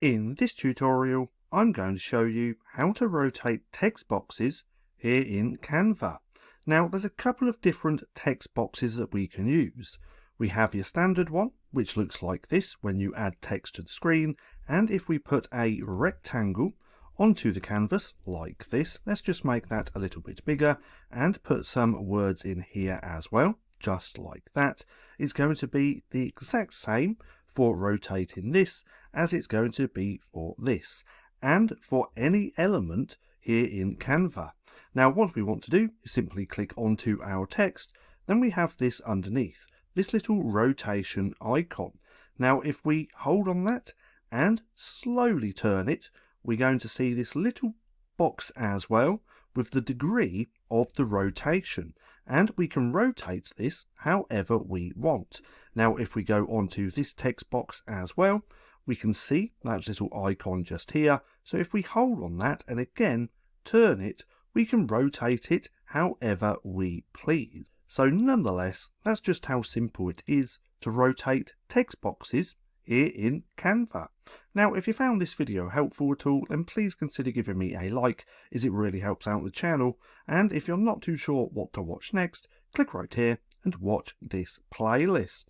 In this tutorial, I'm going to show you how to rotate text boxes here in Canva. Now, there's a couple of different text boxes that we can use. We have your standard one, which looks like this when you add text to the screen, and if we put a rectangle onto the canvas like this, let's just make that a little bit bigger and put some words in here as well, just like that. It's going to be the exact same for rotating this as it's going to be for this and for any element here in Canva. Now what we want to do is simply click onto our text, then we have this underneath, this little rotation icon. Now if we hold on that and slowly turn it, we're going to see this little box as well with the degree of the rotation, and we can rotate this however we want. Now if we go onto this text box as well, we can see that little icon just here. So if we hold on that and again turn it, we can rotate it however we please. So nonetheless, that's just how simple it is to rotate text boxes here in Canva. Now, if you found this video helpful at all, then please consider giving me a like, as it really helps out the channel. And if you're not too sure what to watch next, click right here and watch this playlist.